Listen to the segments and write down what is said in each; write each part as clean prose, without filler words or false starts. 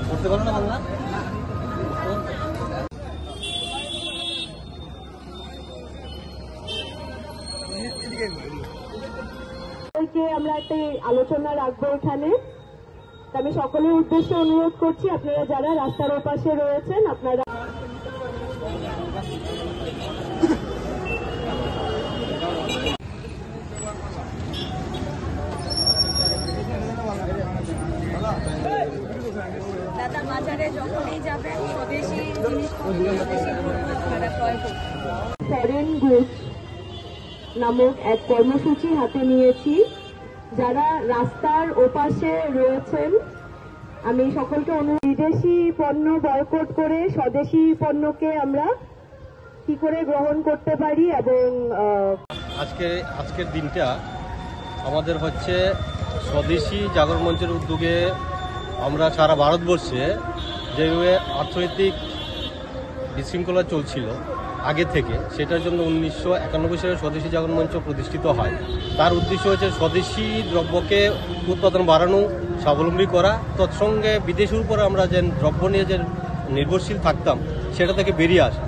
করতে পারো না বাংলা আমরা একটা আলোচনা রাখবো এখানে। আমি সকলের উদ্দেশ্যে অনুরোধ করছি, আপনারা যারা রাস্তার ওপাশে রয়েছেন আপনারা দাদা বাজারে যখনই যাবেন স্বদেশি ফরেন গুডস নামক এক কর্মসূচি হাতে নিয়েছি। যারা রাস্তার ওপাশে রয়েছেন আমি সকলকে অনুরোধ, বিদেশি পণ্য বয়কট করে স্বদেশি পণ্যকে আমরা কি করে গ্রহণ করতে পারি। এবং আজকের দিনটা আমাদের হচ্ছে স্বদেশি জাগরণ মঞ্চের উদ্যোগে আমরা সারা ভারতবর্ষে যেভাবে অর্থনৈতিক বিশৃঙ্খলা চলছিল আগে থেকে, সেটার জন্য 1991 সালে স্বদেশি জাগরণ মঞ্চ প্রতিষ্ঠিত হয়। তার উদ্দেশ্য হচ্ছে স্বদেশি দ্রব্যকে উৎপাদন বাড়ানো, স্বাবলম্বী করা, তৎসঙ্গে বিদেশের উপরে আমরা যে দ্রব্য নিয়ে যে নির্ভরশীল থাকতাম সেটা থেকে বেরিয়ে আসা।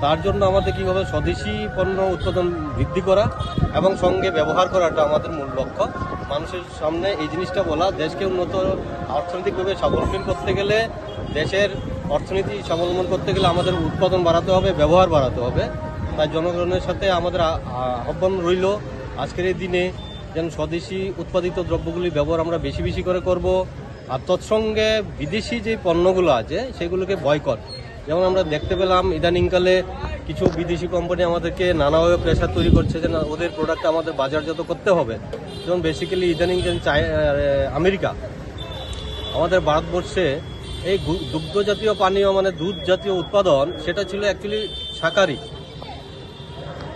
তার জন্য আমাদের কী হবে, স্বদেশি পণ্য উৎপাদন বৃদ্ধি করা এবং সঙ্গে ব্যবহার করাটা আমাদের মূল লক্ষ্য। মানুষের সামনে এই জিনিসটা বলা, দেশকে উন্নত অর্থনৈতিকভাবে স্বাবলম্বী করতে গেলে, দেশের অর্থনীতি স্বাবলম্বন করতে গেলে আমাদের উৎপাদন বাড়াতে হবে, ব্যবহার বাড়াতে হবে। তাই জনগণের সাথে আমাদের আহ্বান রইল আজকের এই দিনে যেন স্বদেশি উৎপাদিত দ্রব্যগুলির ব্যবহার আমরা বেশি বেশি করে করব। আর তৎসঙ্গে বিদেশি যে পণ্যগুলো আছে সেগুলোকে বয়কট। যেমন আমরা দেখতে পেলাম ইদানিংকালে কিছু বিদেশি কোম্পানি আমাদেরকে নানাভাবে প্রেশার তৈরি করছে যে ওদের প্রোডাক্ট আমাদের বাজারজাত করতে হবে। যেমন বেসিক্যালি ইদানিং যে আমেরিকা আমাদের ভারতবর্ষে এই দুগ্ধ জাতীয় পানীয় মানে দুধ জাতীয় উৎপাদন সেটা ছিল অ্যাকচুয়ালি শাকাহারী।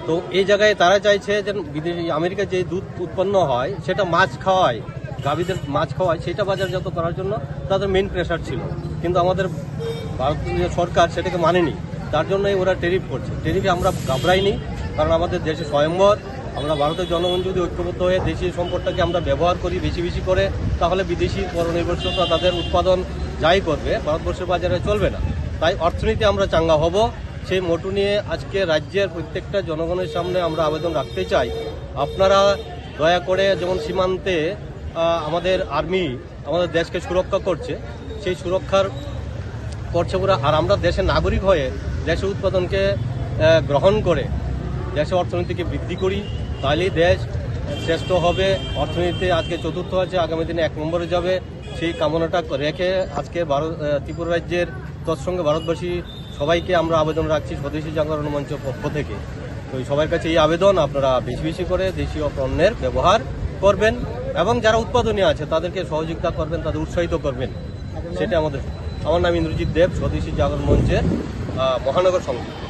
তো এই জায়গায় তারা চাইছে যে বিদেশি আমেরিকা যে দুধ উৎপন্ন হয় সেটা মাছ খাওয়ায়, গাভীদের মাছ খাওয়ায়, সেটা বাজারজাত করার জন্য তাদের মেইন প্রেশার ছিল। কিন্তু আমাদের ভারতীয় সরকার সেটাকে মানেনি, তার জন্যই ওরা ট্যারিফ করছে। ট্যারিফে আমরা ঘাবড়াইনি, কারণ আমাদের দেশে স্বয়ম্বর। আমরা ভারতের জনগণ যদি ঐক্যবদ্ধ হয়ে দেশীয় সম্পদটাকে আমরা ব্যবহার করি বেশি বেশি করে, তাহলে বিদেশি পরনির্ভরশীলতা তাদের উৎপাদন যাই করবে ভারতবর্ষের বাজারে চলবে না। তাই অর্থনীতি আমরা চাঙ্গা হব, সেই মোটু নিয়ে আজকে রাজ্যের প্রত্যেকটা জনগণের সামনে আমরা আবেদন রাখতে চাই, আপনারা দয়া করে, যেমন সীমান্তে আমাদের আর্মি আমাদের দেশকে সুরক্ষা করছে, সেই সুরক্ষার করছে ওরা, আর আমরা দেশের নাগরিক হয়ে দেশের উৎপাদনকে গ্রহণ করে দেশের অর্থনীতিকে বৃদ্ধি করি, তাহলেই দেশ শ্রেষ্ঠ হবে। অর্থনীতি আজকে চতুর্থ আছে, আগামী দিনে 1 নম্বরে যাবে। সেই কামনাটা রেখে আজকে ত্রিপুরা রাজ্যের তৎসঙ্গে ভারতবাসী সবাইকে আমরা আবেদন রাখছি স্বদেশি জাগরণ মঞ্চ পক্ষ থেকে। তো সবার কাছে এই আবেদন, আপনারা বেশি বেশি করে দেশীয় পণ্যের ব্যবহার করবেন এবং যারা উৎপাদনী আছে তাদেরকে সহযোগিতা করবেন, তাদের উৎসাহিত করবেন। সেটা আমার নাম ইন্দ্রজিৎ দেব, স্বদেশি জাগরণ মঞ্চের মহানগর সংসদ।